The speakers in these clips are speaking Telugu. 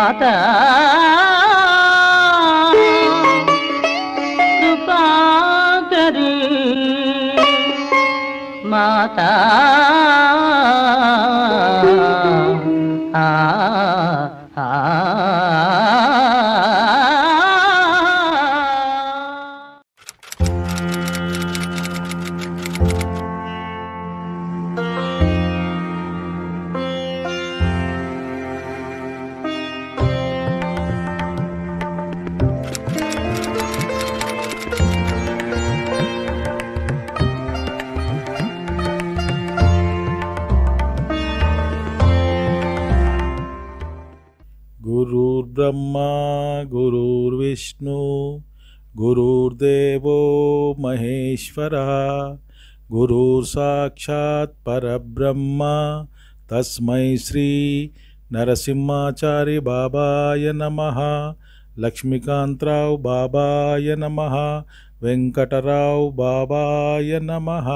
మాతా కృపాకరీ మాతా गुरुर्ब्रह्मा गुरुर्विष्णु गुरुर्देवो महेश्वरः गुरुर्साक्षात् परब्रह्म तस्मै श्री नरसिंहाचार्य बाबाय नमः लक्ष्मीकांतराव बाबाय नमः वेंकटराव बाबाय नमः।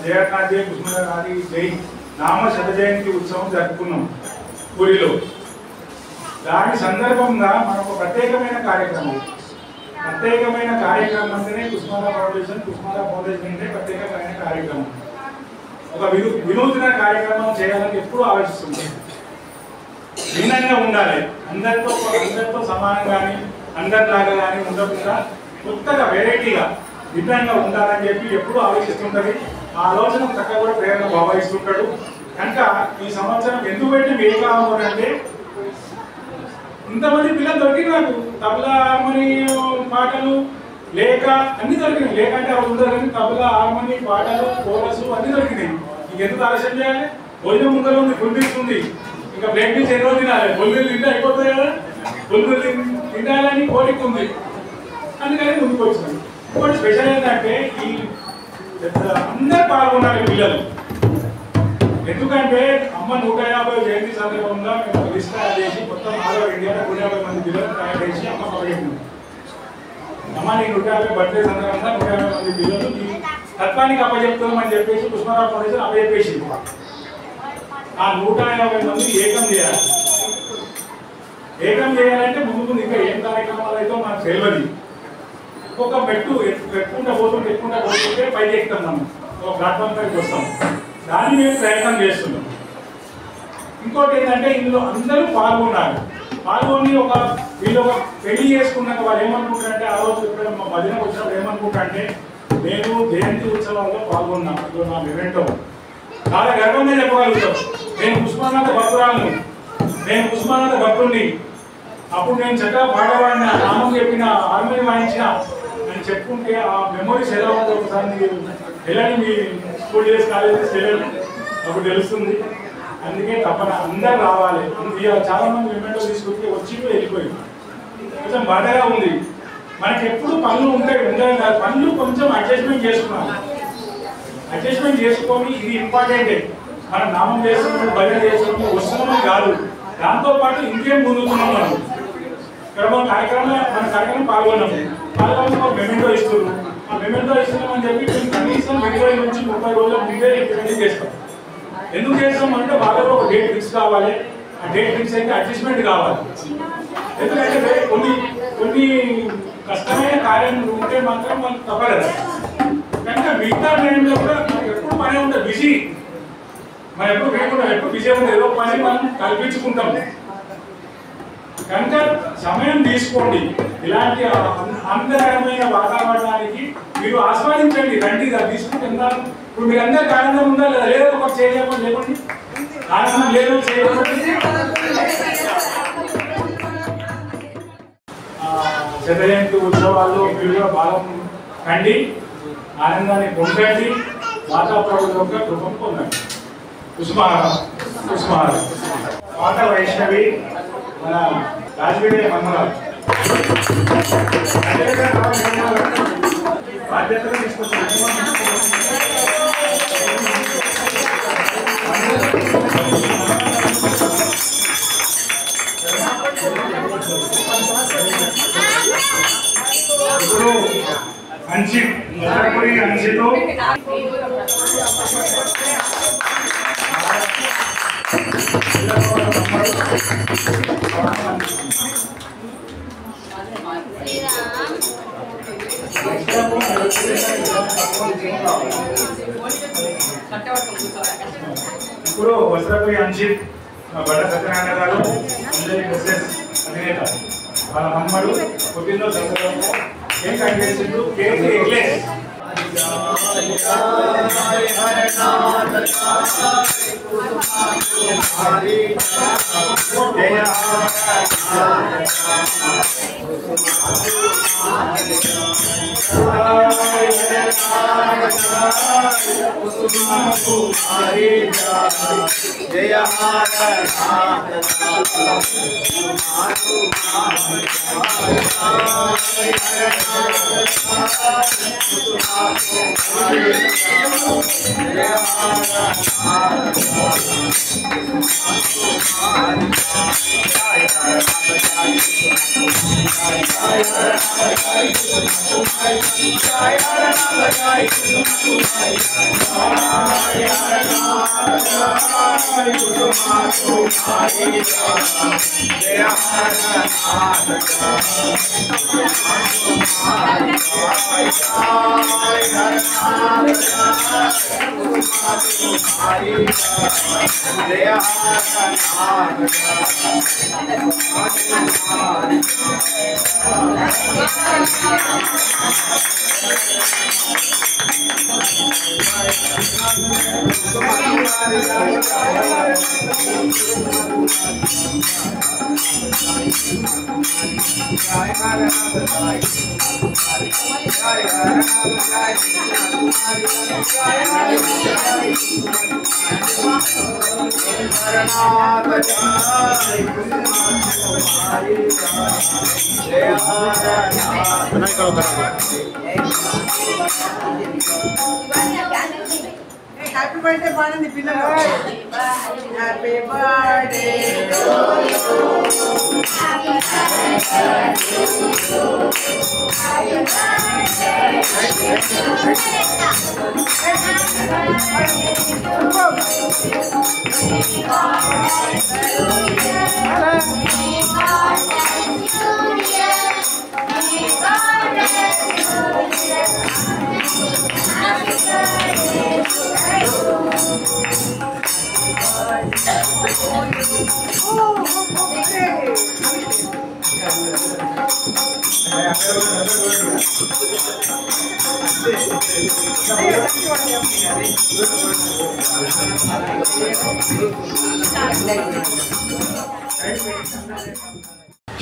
జయనాథే కుసుమనాథి జై నామ శత జయంతి ఉత్సవం జరుపుకున్నాం పూరిలో. దాని సందర్భంగా మనకు ప్రత్యేకమైన కార్యక్రమం అంటేనే కుసుమారా ఫౌండేషన్ అంటే ప్రత్యేకమైన కార్యక్రమం. ఒక వినూత్న కార్యక్రమం చేయాలని ఎప్పుడు ఆలోచిస్తుంది. భిన్నంగా ఉండాలి, అందరితో సమానం కానీ అందరిలాగా కానీ ఉండకుండా కొత్తగా వెరైటీగా భిన్నంగా ఉండాలని చెప్పి ఎప్పుడు ఆలోచిస్తుంటది. ఆ ఆలోచన చక్కగా కూడా ప్రేరణ భావిస్తుంటాడు. కనుక ఈ సంవత్సరం ఎందుకు పెట్టి ఏం కావాలంటే ఇంతమంది పిల్లలు దొరికింది నాకు. తబలా హార్మోని పాటలు లేక అన్ని దొరికినాయి. లేక అంటే అవి ఉండదు కానీ తబలా హార్మోని పాటలు కోరస్ అన్ని దొరికినాయి. ఇంక ఎందుకు ఆలస్యం చేయాలి? భోజనం ముందర ఉంది, పుల్లిస్తుంది. ఇంకా బ్లడ్ నుంచి ఎన్నో తినాలి. పుల్లీలు తింటే అయిపోతాయి కదా. పుల్లీలు తినాలని కోరిక ఉంది, అందుకని ముందుకు వచ్చినాయి. ఇంకోటి స్పెషల్ ఏంటంటే ఈ అందరు పాల్గొన్నారు పిల్లలు. ఎందుకంటే అమ్మ 150 జయంతి సందర్భంగా మేము లిస్ట్ తయారు చేసి మొత్తం ఆల్ ఓవర్ ఇండియాలో 150 మంది పిల్లలు తయారు చేసి అమ్మ పడగట్టింది. అమ్మ నీ 150 బర్త్డే సందర్భంగా 150 మంది పిల్లలు ఈ తత్వానికి అప్పచెప్తున్నామని చెప్పేసి కుసుమారా ఫౌండేషన్ అప్పచెప్పేసి ఆ 150 మంది ఏకం చేయాలి. ఏకం చేయాలంటే ముందు ఇంకా ఏం కార్యక్రమాలు అయితే మనకు తెలియదు. ఒక మెట్టు ఎక్కుంటా పోతుంటే పైకి ఎక్కుతాం. మనం ఒక ప్లాట్ఫామ్ పైకి వస్తాం. దాన్ని మేము ప్రయత్నం చేస్తున్నాం. ఇంకోటి ఏంటంటే ఇందులో అందరూ పాల్గొని వీళ్ళు ఒక పెళ్లి చేసుకున్నాక వాళ్ళు ఏమనుకుంటారంటే ఆ రోజు ఇప్పుడు మా భజనకు వచ్చినప్పుడు ఏమనుకుంటారంటే నేను జయంతి ఉత్సవాల్లో పాల్గొన్నాను. ఇది నా ఈవెంట్ చాలా గర్వంగా చెప్పగలుగుతాం. నేను కుసుమానాథ భక్తురాలను, నేను కుసుమానాథ భక్తుడిని. అప్పుడు నేను చక్కగా పాడవాడిన, నామం చెప్పిన, హార్మోని వాయించిన అని చెప్పుకుంటే ఆ మెమోరీస్ ఎలా ఉందో ఒకసారి వెళ్ళండి. మీ స్కూల్ డేస్ కాలేజెస్ వెళ్ళండి, అప్పుడు తెలుస్తుంది. అందుకే తప్పన అందరు రావాలి. చాలా మంది మెమెంటో తీసుకుంటే వచ్చి వెళ్ళిపోయి కొంచెం బాధగా ఉంది. మనకి ఎప్పుడు పనులు ఉంటాయి, పనులు కొంచెం అడ్జస్ట్మెంట్ చేసుకొని ఇది ఇంపార్టెంటే. మనం నామం చేస్తున్నాము, భజన చేస్తున్నాము, వస్తున్నామని కాదు, దాంతో పాటు ఇంకేం పొందుతున్నాం. మనం ఇక్కడ మన కార్యక్రమం పాల్గొని ఒక మెమెంటో ఇస్తున్నాం. ఆ మెమెంటో ఇస్తున్నామని చెప్పి కనీసం 20 నుంచి 30 రోజుల ముందే ఇంప్లిమెంట్ చేస్తాం. ఎందుకు చేస్తాం అంటే వాళ్ళలో ఒక డేట్ ఫిక్స్ కావాలి. ఆ డేట్ ఫిక్స్ అయితే అడ్జస్ట్మెంట్ కావాలి. ఎందుకంటే కొన్ని కష్టమైన కార్యం ఉంటే మాత్రం మనకు తప్పలేదు. కనుక మిగతా టైంలో కూడా మనకి ఎప్పుడు పని ఉంటుంది, బిజీ. మనం ఎప్పుడు బిజీ ఉంటుంది, ఏదో పని మనం కల్పించుకుంటాం. కనుక సమయం తీసుకోండి. ఇలాంటి ఆనందకరమైన వాతావరణానికి మీరు ఆస్వాదించండి. రండి, తీసుకుంటే ఇప్పుడు మీరు అందరికి ఆనందం ఉందా లేదా? లేదా ఒకటి చేయలేమని చెప్పండి. ఆనందం లేదు చేయకపోతే శత జయంతి ఉత్సవాల్లో మీరు కూడా భాగం కండి, ఆనందాన్ని పొందండి, మాతాప్రభు యొక్క కృపను పొందండి. కుసుమారా మాత వైష్ణవి మన రాజవీడే మనమరాలు బాధ్యతగా తీసుకొచ్చారు. ఇప్పుడు అంచిత్ మొదటి అంచితో ఇప్పుడు వస్త్రపురి అంచిత్ బట్ట సత్యనారాయణ గారు అధినేత వాళ్ళ మమ్మడు పుట్టినరోజు సందర్భంగా కేక్ కట్ చేసిండు. కేక్ ఎగ్లెస్ హ్యాపీ బర్త్డే పాడండి పిల్లలు. హ్యాపీ బర్త్డే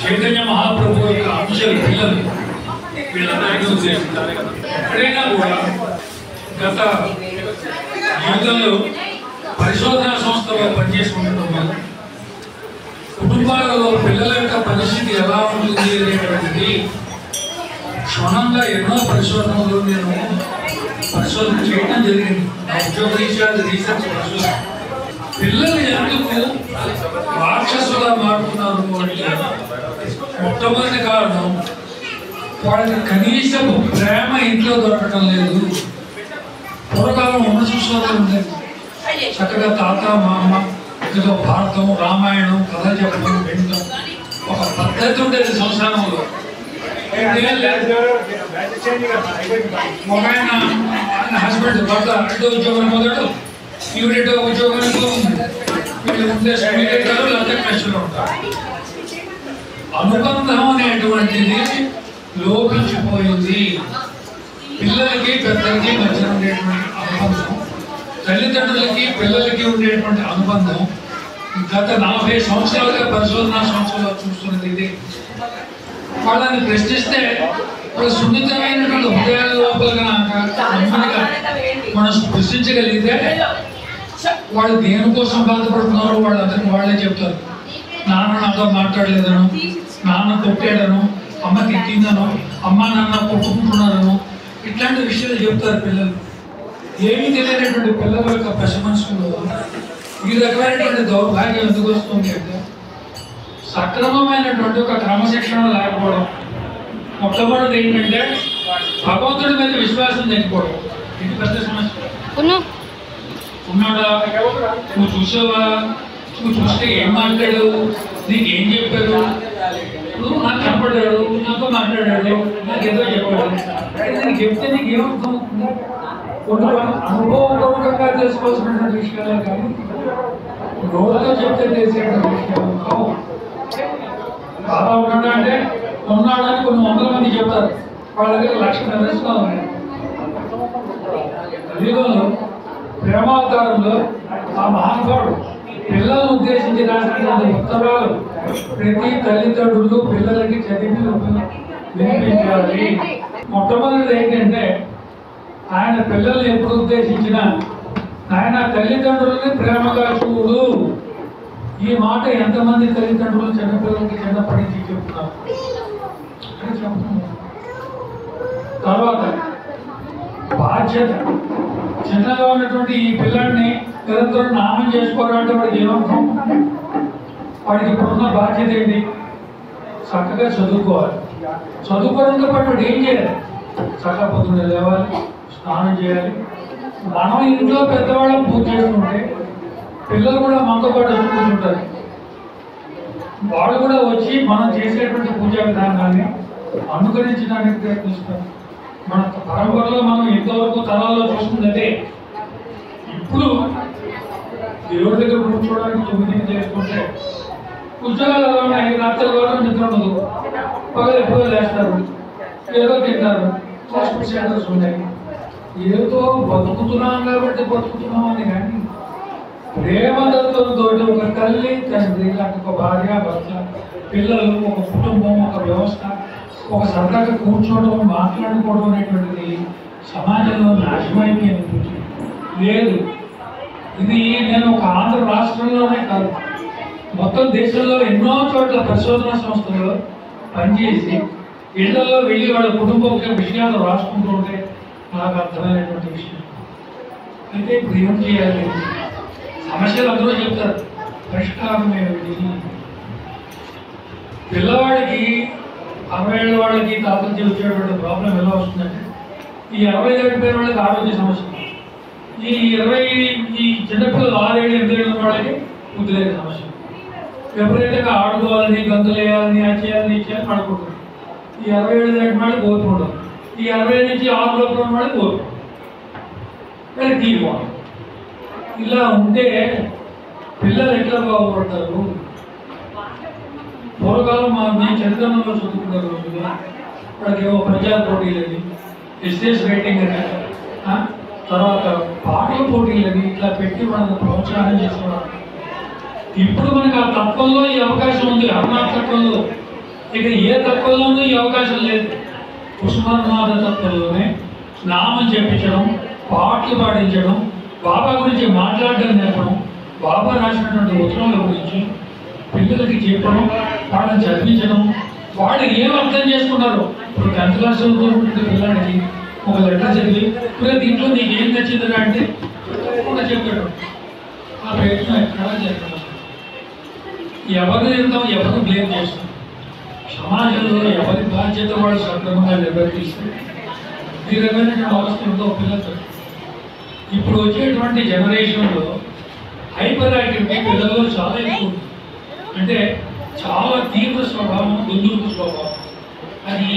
చైతన్య మహాప్రభు యొక్క అంశాలు పిల్లలు వీళ్ళందరికీ ఉద్దేశించాలి. ఎక్కడైనా కూడా గత జీవితంలో పరిశోధనా సంస్థలో పనిచేసుకుంటున్న వాళ్ళు కుటుంబాలలో పిల్లల యొక్క పరిస్థితి ఎలా ఉంటుంది అనేటువంటిది క్షుణ్ణంగా ఎన్నో పరిశోధనలు నేను పరిశోధన చేయడం జరిగింది. నా ఉద్యోగ రీత్యా రీసెర్చ్ పరిశోధన. పిల్లలు ఎందుకు రాక్షసులా మారుతున్నారు అంటే మొట్టమొదటి కారణం వాళ్ళకి కనీసం ప్రేమ ఇంట్లో దొరకటం లేదు. పూర్వకాలం ఉన్న చూసుకోవడం ఉండేది. చక్కగా తాత మామ ఏదో భారతం రామాయణం కథ చెప్పడం వినడం ఒక పద్ధతి ఉండేది సంసారంలో. ఆయన హస్బెండ్ భర్త రెండో ఉద్యోగం మొదలు ఈవిడేటో ఉద్యోగంలో వీళ్ళు ఉండే స్కూల్ లేకపోతే క్రష్లో ఉంటారు. అనుబంధం అనేటువంటిది లోపించిపోయింది. పిల్లలకి పెద్దలకి మధ్య ఉండేటువంటి అనుబంధం, తల్లిదండ్రులకి పిల్లలకి ఉండేటువంటి అనుబంధం గత 40 సంవత్సరాలుగా పరిశోధనా సంస్థలో చూస్తున్నది ఇది. వాళ్ళని ప్రశ్నిస్తే వాళ్ళ సున్నితమైనటువంటి హృదయాల లోపల మనం ప్రశ్నించగలిగితే వాళ్ళు దేనికోసం బాధపడుతున్నారో వాళ్ళు అతనికి వాళ్ళే చెప్తారు. నాన్న నాతో మాట్లాడలేదను, నాన్న కొట్టాడను, అమ్మ తిట్టిందనో అమ్మ నాన్న కొట్టుకుంటున్నారనో ఇట్లాంటి విషయాలు చెప్తారు పిల్లలు. ఏమీ తెలియనటువంటి పిల్లల యొక్క పసి మనసులో ఈ రకమైనటువంటి దౌర్భాగ్యం ఎందుకు వస్తుంది అంటే సక్రమమైనటువంటి ఒక క్రమశిక్షణ లేకపోవడం. మొట్టమొదటి ఏంటంటే భగవంతుడి మీద విశ్వాసం లేకపోవడం. ఇది పెద్ద సమస్య. ఉన్నాడా, నువ్వు చూసావా, నువ్వు చూస్తే ఏం మాట్లాడావు, నీకేం చెప్పారు, నువ్వు నాకు కనపడ్డాడు, నాతో మాట్లాడాడు, నాకు ఏదో చెప్పాడు, నీకు చెప్తే నీకు ఏమర్థం అవుతుంది? కొన్ని అనుభవపూర్వకంగా తెలుసుకోవాల్సినటువంటి విషయాలే కానీ రోజుతో చెప్తే తెలిసేటువంటి విషయాలు కావు. బాగా ఉన్నాడా అంటే ఉన్నాడని కొన్ని వందల మంది చెప్తారు, వాళ్ళ దగ్గర లక్ష నిదర్శనాలు ఉన్నాయి. కలియుగంలో ప్రేమావతారంలో ఆ మహానుభావుడు పిల్లలను ఉద్దేశించి రాసినటువంటి ఉత్తరాలు ప్రతి తల్లిదండ్రులు పిల్లలకి చదివి వినిపించాలి. మొట్టమొదటిది ఏంటంటే ఆయన పిల్లల్ని ఎప్పుడు ఉద్దేశించినా ఆయన తల్లిదండ్రులని ప్రేమగా చూడు. ఈ మాట ఎంతమంది తల్లిదండ్రులు చిన్నపిల్లలకి చిన్నప్పటి నుంచి చెప్తున్నారు. తర్వాత బాధ్యత. చిన్నగా ఉన్నటువంటి ఈ పిల్లాడిని నిరంతరం నామం చేసుకోవాలంటే వాడికి ఏమర్థం? వాడికి ఇప్పుడున్న బాధ్యత ఏంటి? చక్కగా చదువుకోవాలి. చదువుకోవడంతో పాటు వాడు ఏం చేయాలి? చక్కగా పొద్దున్న లేవాలి, స్నానం చేయాలి. మనం ఇంట్లో పెద్దవాళ్ళం పూజ చేసుకుంటే పిల్లలు కూడా మనతో పాటు వచ్చి కూర్చుంటారు. వాళ్ళు కూడా వచ్చి మనం చేసేటువంటి పూజా విధానాన్ని అనుకరించడానికి ప్రయత్నిస్తారు. మన పరంపరలో మనం ఇంతవరకు తరాల్లో చూస్తుందంటే ఇప్పుడు దేవుడి దగ్గర కూర్చోవడానికి 9 చేసుకుంటే ఉద్యోగాలు 5 రాత్రుల వరకు నిద్ర ఉండదు. పగలు ఎప్పుడో లేస్తారు, ఏదో తింటారు. హాస్పిటల్ సెంటర్స్ ఉన్నాయి. ఏదో బతుకుతున్నాం కాబట్టి బతుకుతున్నాం అని కానీ ప్రేమదత్వంతో ఒక తల్లి తండ్రి లాంటి ఒక భార్య భర్త పిల్లలు ఒక కుటుంబం ఒక వ్యవస్థ ఒక సరదాగా కూర్చోవడం మాట్లాడుకోవడం అనేటువంటిది సమాజంలో నాశనమైపోయింది లేదు. ఇది నేను ఒక ఆంధ్ర రాష్ట్రంలోనే కాదు, మొత్తం దేశంలో ఎన్నో చోట్ల పరిశోధన సంస్థల్లో పనిచేసి ఇళ్లలో వెళ్ళి వాళ్ళ కుటుంబ విషయాలు రాసుకుంటూ ఉంటే నాకు అర్థమైనటువంటి విషయం. అయితే ఇప్పుడు ఏం చేయాలి? సమస్యలు అందరూ చెప్తారు, పరిష్కారం ఏమిటి? పిల్లవాడికి 60 ఏళ్ళ వాళ్ళకి తాతకి వచ్చేటువంటి ప్రాబ్లం ఎలా వస్తుందంటే ఈ 60 దాటిపోయిన వాళ్ళకి ఆరోగ్య సమస్య, ఈ చిన్నపిల్లలు 6 ఏళ్ళు 8 ఏళ్ళ వాళ్ళకి బుద్ధిలేని సమస్య. విపరీతంగా ఆడుకోవాలని గంతులు వేయాలని అది చేయాలని ఇది చేయాలని ఆడుకుంటారు. ఈ 60 ఏళ్ళు దాటిన వాళ్ళకి కోరుకుంటారు. ఈ 60 నుంచి 6 లోపల ఉన్న వాళ్ళకి కోరుకుంటారు. తీరిపోవాలి. ఇలా ఉంటే పిల్లలు ఎట్లా బాగుపడతారు? పూర్వకాలం మేము చరిత్రలో చదువుకున్న రోజుగా వాళ్ళకి ప్రజా పోటీలని, ఎస్ఎస్ రేటింగ్ అని, తర్వాత పాటల పోటీలని ఇట్లా పెట్టి వాళ్ళని ప్రోత్సాహం చేసేవారు. ఇప్పుడు మనకి ఆ తత్వంలో ఈ అవకాశం ఉంది, అరుణాథ తత్వంలో. ఇక ఏ తత్వంలోనూ ఈ అవకాశం లేదు. కుసుమనాథ తత్వంలోనే నామం చెప్పించడం, పాటలు పాడించడం, బాబా గురించి మాట్లాడడం నేర్పడం, బాబా రాసినటువంటి ఉత్తరాల గురించి పిల్లలకి చెప్పడం, వాళ్ళని చదివించడం. వాళ్ళు ఏం అర్థం చేసుకున్నారు? ఇప్పుడు 10th క్లాస్ చదువుతున్నటువంటి పిల్లలకి ఒక లెటర్ చదివి దీంట్లో నీకు ఏం నచ్చిందిరా అంటే కూడా చెప్పాడు. ఆ ప్రయత్నం ఎక్కడా జరగదు. ఎవరిని వెళ్తాం, ఎవరిని బ్లేమ్ చేస్తాం? సమాజంలో ఎవరి బాధ్యత వాళ్ళు సక్రమంగా నిర్వర్తిస్తే ఈ రకమైనటువంటి అవస్థ ఉందో పిల్లలతో. ఇప్పుడు వచ్చేటువంటి జనరేషన్లో హైపర్ యాక్టివిటీ పిల్లల్లో చాలా ఎక్కువ, అంటే చాలా తీవ్ర స్వభావం, దుందుడుకు స్వభావం. అది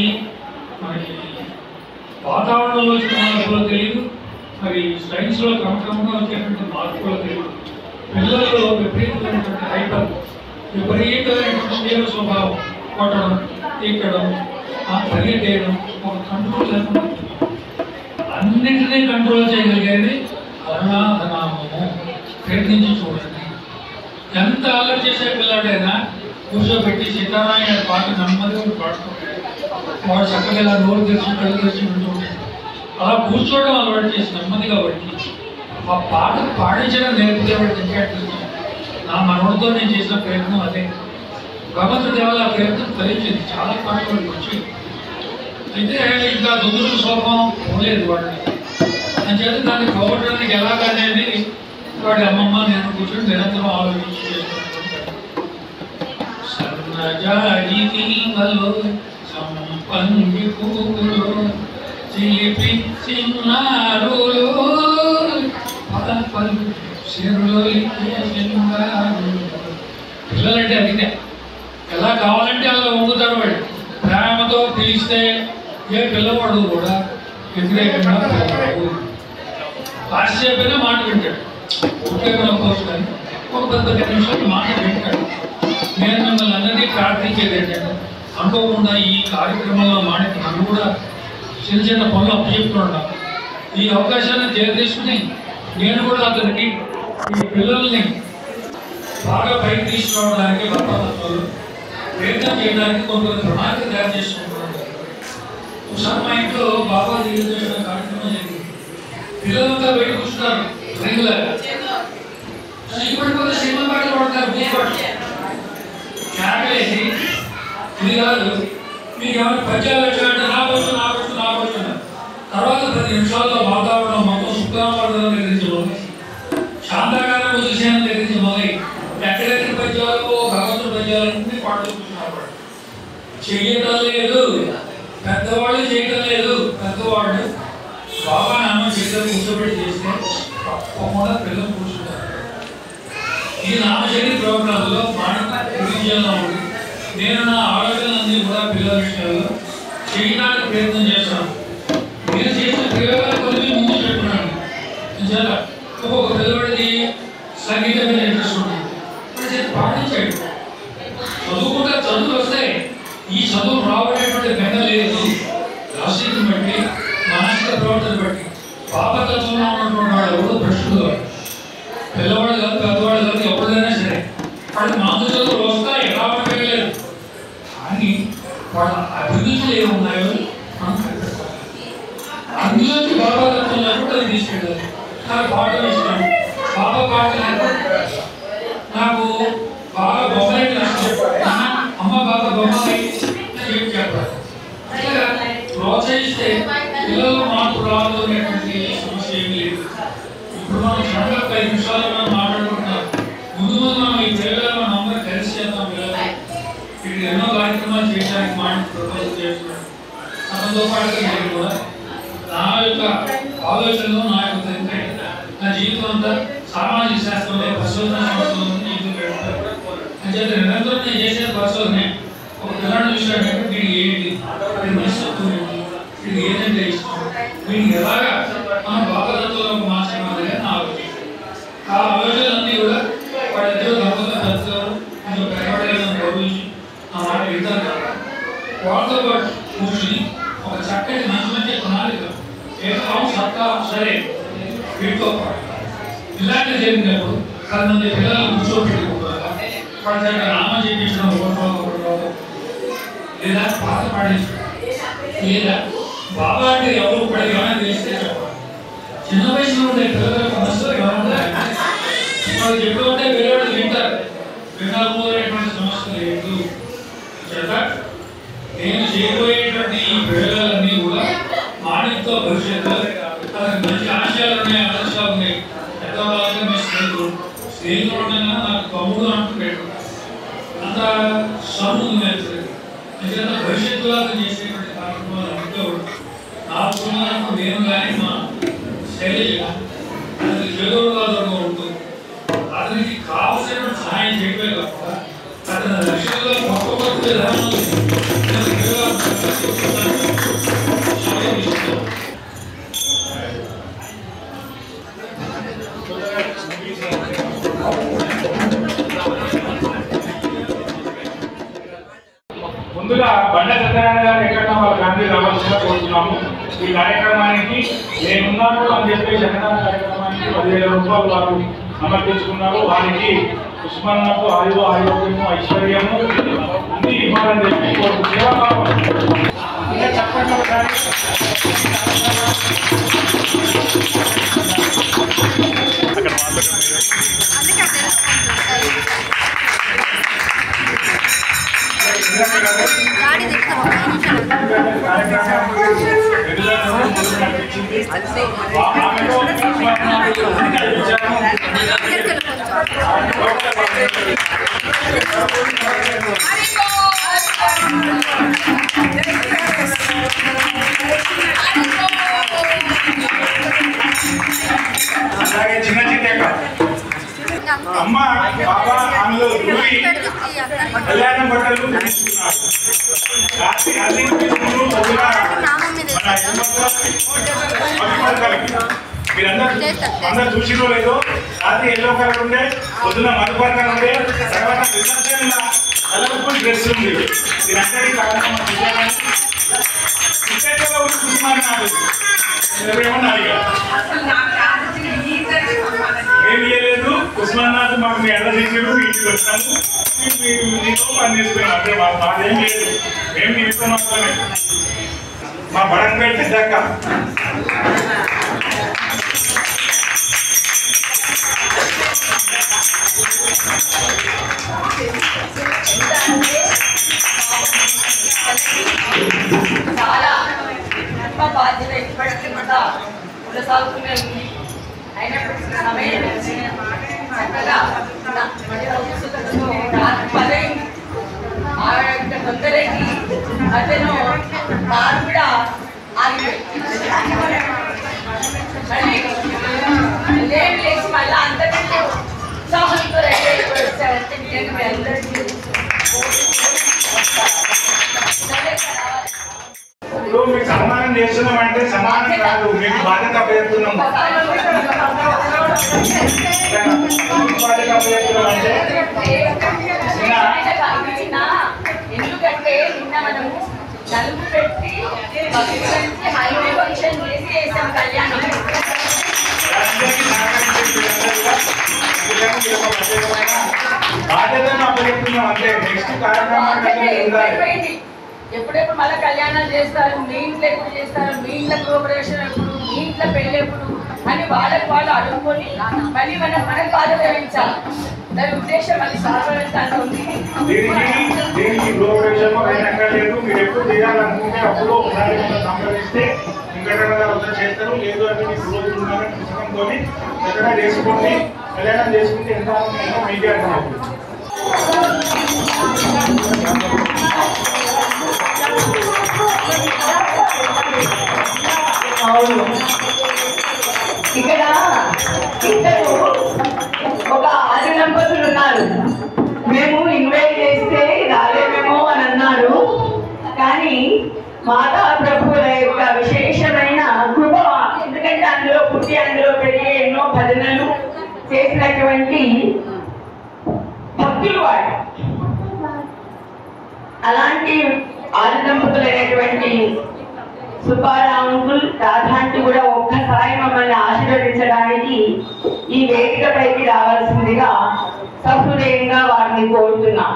మనకి వాతావరణంలో వచ్చిన మార్పులో తెలియదు, మరి సైన్స్లో క్రమక్రమంగా వచ్చేటువంటి మార్పులో తెలియదు. పిల్లల్లో విపరీతమైనటువంటి విపరీతమైనటువంటి తీవ్ర స్వభావం, కొట్టడం, తీయడం, పరిగెట్టేయడం, ఒక కంట్రోల్ లేకుండా అన్నింటినీ కంట్రోల్ చేయగలిగేది అరుణాధనామము. ప్రయత్నించి చూడండి. ఎంత అల్లరి చేసే పిల్లాడైనా కూర్చోబెట్టి సీతారాయణ పాట నెమ్మదిగా పాడుతుంటే వాడు చక్కగా ఇలా నోరు తెరిచి కళ్ళు తెరిచి ఉంటుంటే అలా కూర్చోవడం అలవాటు చేసి నెమ్మదిగా పట్టి ఆ పాటను పాడించడం నేర్పితే వాడు ఇంకా నా మనవడితో నేను చేసిన ప్రయత్నం అదే. భగవంతుడి దేవాల ప్రయత్నం ఫలించింది, చాలా పాటలు వాడికి వచ్చాయి. అయితే ఇంకా దుందులు స్వభావం పోలేదు వాడిని. అంచేత దాన్ని పోగొట్టడానికి ఎలాగనేది వాడి అమ్మమ్మ నేను కూర్చొని నిరంతరం ఆలోచించి సన్నజాజీలో సంపంగి పూలో చిలిపి చిన్నారులో పిల్లలంటే అడిగితే ఎలా కావాలంటే అలా వంగుతారు వాడు. ప్రేమతో పిలిస్తే ఏ పిల్లవాడు కూడా వ్యతిరేకంగా కాసేపైనా మాట వింటాడు. ఉపయోగం కోసం కానీ ఒక 10 నిమిషాలు మాట వింటాడు. నేను మిమ్మల్ని అందరినీ ప్రార్థించేది ఏంటంటే అనుకోకుండా ఈ కార్యక్రమంలో మాణిక నన్ను కూడా చిన్న చిన్న పనులు అప్పచెప్తున్నాను. ఈ అవకాశాన్ని తీసుకుని నేను కూడా అతనికి ఈ పిల్లల్ని బాగా పైకి తీసుకురావడానికి భగవంతుడు ప్రయత్నం చేయడానికి కొంత ప్రణాళిక తయారు చేసుకుంటున్నాను. ఒకసారి మా ఇంట్లో బాబా చేసిన కార్యక్రమం జరిగింది. పిల్లలంతా బయట కూర్చున్నారు రెగ్యులర్గా. ఇప్పటికొక సినిమా పాటలు పడతారు, క్యాకలేసి ఇది కాదు మీకు ఏమైనా పద్యాలు వచ్చాయంటే నాకొచ్చు నాకొచ్చు నాకొచ్చు. తర్వాత 10 నిమిషాల్లో వాతావరణం మొత్తం శుక్రామర్దం దగ్గరించడం, శాంతకాలం విషయాన్ని దగ్గరించమని ఎక్కడెక్కడ పద్యాలు భగవంతుడి పద్యాలన్నీ పాటలు కూర్చున్నారు. చేయటం లేదు, పెద్దవాళ్ళు చేయటం లేదు. పెద్దవాళ్ళు బాబా నామం చేత కూర్చోబెట్టి చేస్తే తప్పకుండా పిల్లలు కూర్చుంటారు. ఈ నామశక్తి ప్రోగ్రాంలో మాణిక్యంలో ఉంది. నేను నా ఆలోచనలన్నీ కూడా పిల్లల విషయాల్లో చేయడానికి ప్రయత్నం చేస్తాను. నేను చేసిన ప్రయోగాలు కొన్ని ముందు చెప్తున్నాను. నిజంగా ఒక్కొక్క పిల్లవాడికి సంగీతం మీద ఇంట్రెస్ట్ ఉంటుంది, పాటించాడు. చదువుకుంటే చదువులు వస్తాయి. ఈ చదువు రావడేటువంటి బెంగ లేదు. రాశిని బట్టి మానసిక ప్రవర్తన బట్టి పాపతత్వంలో ఉన్నటువంటి వాడు ఎవరు ప్రశ్నలు పిల్లవాడు కాదు పెద్దవాడు కాదు ఎవరిదైనా సరే వాడి మామూలు చదువులు వస్తాయి, రావడం లేదు. కానీ వాళ్ళ అభివృద్ధులు ఏమున్నాయో మనం కనిపెట్టాలి. అందులోంచి బాబాతత్వంలో కూడా అది తీసుకెళ్ళాలి. నాకు పాటలు ఇష్టం, బాబా పాటలు నాకు బాగా బొమ్మాయి అమ్మ బాగా బొమ్మాయి చెప్పాలి. అట్లా ప్రోత్సహిస్తే పిల్లలు మార్పు రాదు అనేటువంటి సమస్య ఏమి లేదు. ఇప్పుడు మనం క్షణంలో 5 నిమిషాలు మనం మాట్లాడుకుంటున్నాం. ముందు మనం ఈ ప్రయోగాలు మనం అందరం కలిసి చేద్దాం. పిల్లలు వీటికి ఎన్నో కార్యక్రమాలు చేయడానికి మాట్లాడి ప్రపోజల్ చేస్తున్నాడు. అతనితో పాటుగా నేను కూడా నా యొక్క ఆలోచనలు నా యొక్క నా జీవితం అంతా సామాజిక శాస్త్రంలో పరిశోధన సంస్థలో జీవితం పెడతారు. అంచేత నిరంతరం నేను చేసే పరిశోధన ఒక పిల్లలు చూసాడంటే వీడికి ఏంటి, వీడి మనస్తత్వం ఏంటి, వీడికి ఏదంటే ఇష్టం, వీడికి ఎలాగా మన బాబతత్వంలో మార్చుకోవాలి అని నా ఆలోచన. ఆ ఆలోచనలన్నీ కూడా వాళ్ళిద్దరూ దంపతులు పెద్దవారు కొంచెం పెద్దవాళ్ళని గౌరవించి నా మాట వింటారు కదా. వాళ్ళతో పాటు కూర్చుని ఒక చక్కటి మంచి మంచి ప్రణాళిక ఏకం సత్తా సరే వీటితో పాటు ఇలాంటి జరిగినప్పుడు 10 మంది పిల్లలను కూర్చోబెట్టుకుంటారు. వాళ్ళ దగ్గర నామం చేయించడం లేదా పాత పాడించడం లేదా బాబా అంటే ఎవరు కూడా ఏమైనా తెలిస్తే చెప్పాలి. చిన్న వయసులో ఉండే పిల్లల సమస్యలు ఏమన్నా వాళ్ళు చెప్పుకుంటే వేరేవాళ్ళు వింటారు. వినకపోయేటువంటి సమస్య లేదు. చేత నేను చేయబోయేటువంటి ఈ ప్రయోగాలన్నీ కూడా మాణిక్తో భవిష్యత్తులో అతనికి మంచి ఆశయాలు ఉన్నాయి, ఆదర్శాలు ఉన్నాయి. పెద్దవాళ్ళగా మీ స్నేహితులు ఉండగా నాకు తమ్ముడు అంటున్నాడు. అంత సముద్రం నేర్చుకుంది. అంచేత భవిష్యత్తులో చేసేటువంటి కార్యక్రమాలు అన్నింటిలో నా కుటుంబానికి నేను కానీ మా శైలజ అతనికి చేదోడుగా ఉంటుంది. అతనికి కావలసిన సహాయం చేయడమే కాకుండా అతని లక్ష్యంలో గొప్ప విధానం ముందుగా బండ సత్యనారాయణ గారు ఎక్కడ వాళ్ళ ఫ్యామిలీ రావాల్సిందిగా కోరుతున్నాము. ఈ కార్యక్రమానికి నేనున్నాను అని చెప్పి జగనాథ కార్యక్రమానికి 10,000 రూపాయలు వారు సమర్పించుకున్నారు. వారికి పుష్పన్నకు ఆయువు ఆరోగ్యము ఐశ్వర్యము అన్ని ఇవ్వాలని చెప్పి సేవాభావం చెప్పండి ఒకసారి. కార్యక్రమానికి నడిపించింది. ఆమెలో అలాగే చిన్న చిన్న అమ్మ బాబా ఆమెలో దూరి కళ్యాణ బట్టలు తీసుకున్నారు. రాత్రి మీరందరూ చూసిరో లేదో, రాత్రి ఎల్లో కలర్ ఉండే, పొద్దున మధుపర్కలు ఉండే, తర్వాత రిసెప్షన్ కలర్ఫుల్ డ్రెస్ ఉంది. దీనందరికీ కారణం చూస్తున్నారు. నాకు ఏమన్నా ఏమి చేయలేదు. ఉస్మానాథ్ మాకు మీ అడ్డ చేసాడు, ఇంటికి వచ్చాము, మీతో పని చేసుకున్నాం. అంటే మాదేం లేదు, మేము మీతో మాత్రమే. మా బడంపేట పెద్దక్క చాలా బాధ్యత ఇప్పటికీ కూడా కొనసాగుతూనే ఉంది. అయినప్పటికీ సమయం చక్కగా పదైంది. ఆ యొక్క తొందరకి అతను కారు కూడా ఆగిపోయింది. మళ్ళీ లేచి మళ్ళీ అంతకంటే ఉత్సాహంతో రెడీ అయిపోయి వచ్చారంటే నిజంగా మీ అందరికీ ఇప్పుడు మీకు సన్మానం చేస్తున్నాం అంటే సమానం కాదు, మీకు బాధ్యత అప్పచెప్తున్నాం. బాధ్యత అప్పచెప్తున్నాం అంటే ఎందుకంటే నిన్న మనము నలుగు పెట్టి హైవే ఫంక్షన్ చేసి వేసాం కళ్యాణం. బాధ్యతను అప్పచెప్తున్నాం అంటే నెక్స్ట్ కార్యక్రమాన్ని ఎప్పుడెప్పుడు మళ్ళీ కళ్యాణాలు చేస్తారు, మీ ఇంట్లో ఎప్పుడు చేస్తారు, మీ ఇంట్లో గృహప్రవేశం ఎప్పుడు, మీ ఇంట్లో పెళ్ళి ఎప్పుడు అని వాళ్ళకి వాళ్ళు అడుగుకొని మళ్ళీ మనకు బాధ్యత వహించాలి. దాని ఉద్దేశం అది సార్వత్రికంగా ఉంది. దీనికి గృహప్రవేశం అయినక్కర్లేదు. మీరు ఎప్పుడు చేయాలనుకుంటే అప్పుడు ఒకసారి సంప్రదిస్తే ఇంకెక్కడ చేస్తారు. లేదు అంటే మీకు రోజు ఉన్నారని పుస్తకంతో ఎక్కడ చేసుకోండి. కళ్యాణం చేసుకుంటే ఎంత ఉంటుందో మీకే అర్థమవుతుంది. అవును, ఇక్కడ ఇద్దరు ఒక 6 దంపతులు ఉన్నారు. మేము ఇన్వైట్ చేస్తే రాలేమేమో అని అన్నారు. కానీ మాతా ప్రభువుల యొక్క విశేషమైన కృప, ఎందుకంటే అందులో పుట్టి అందులో పెరిగి ఎన్నో భజనలు చేసినటువంటి భక్తులు వాడు. అలాంటి 6 దంపతులైనటువంటి సుబ్బారావుంకుల్ రాధాంటి కూడా ఒక్కసారి మమ్మల్ని ఆశీర్వదించడానికి ఈ వేదికపైకి రావాల్సిందిగా సహృదయంగా వారిని కోరుతున్నాం.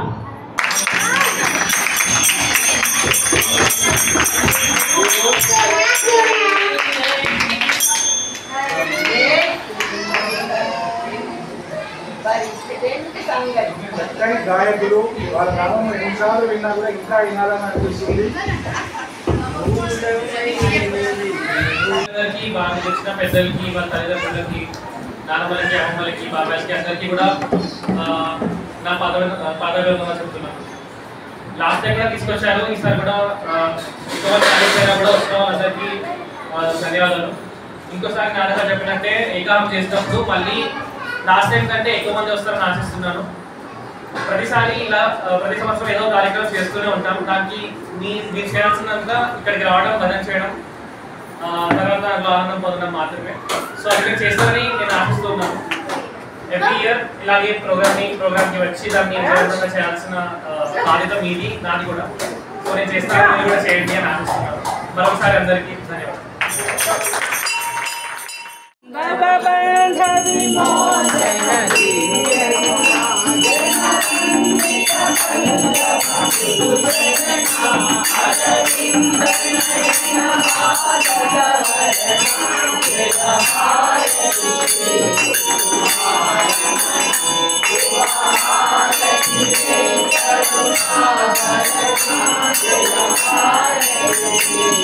చక్కని గాయకులు, వాళ్ళ నామం ఎన్నిసార్లు విన్నా కూడా ఇంకా వినాలని అనిపిస్తుంది. వాళ్ళకి వచ్చిన పెద్దలకి, వాళ్ళ తల్లిదండ్రులకి, నాన్నమ్మలకి, అమ్మమ్మలకి, బాబాయ్కి అందరికీ కూడా నా పాదవేదన చెప్తున్నాను. లాస్ట్ టైం కూడా తీసుకొచ్చారు, ఈసారి కూడా కూడా వచ్చిన వాళ్ళందరికీ ధన్యవాదాలు. ఇంకోసారి నాన్నగారు చెప్పినట్టే ఏకాహం చేసినప్పుడు మళ్ళీ లాస్ట్ టైం కంటే ఎక్కువ మంది వస్తారని ఆశిస్తున్నాను. ప్రతిసారి ఇలా ప్రతి సంవత్సరం ఏదో కార్యక్రమం చేస్తూనే ఉంటాం. దానికి మీరు చేయాల్సినంత ఇక్కడికి రావడం, భజన చేయడం, తర్వాత ఆనందం పొందడం మాత్రమే. సో అది చేస్తారని నేను ఆశిస్తున్నాను. ఎవ్రీ ఇయర్ ఇలాగే ప్రోగ్రామ్కి వచ్చి దాన్ని విజయవంతంగా చేయాల్సిన బాధ్యత మీది, నాది కూడా. సో నేను చేస్తాను, మీరు కూడా చేయండి అని ఆశిస్తున్నాను. మరొకసారి అందరికీ ధన్యవాదాలు. Thank you.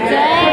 जय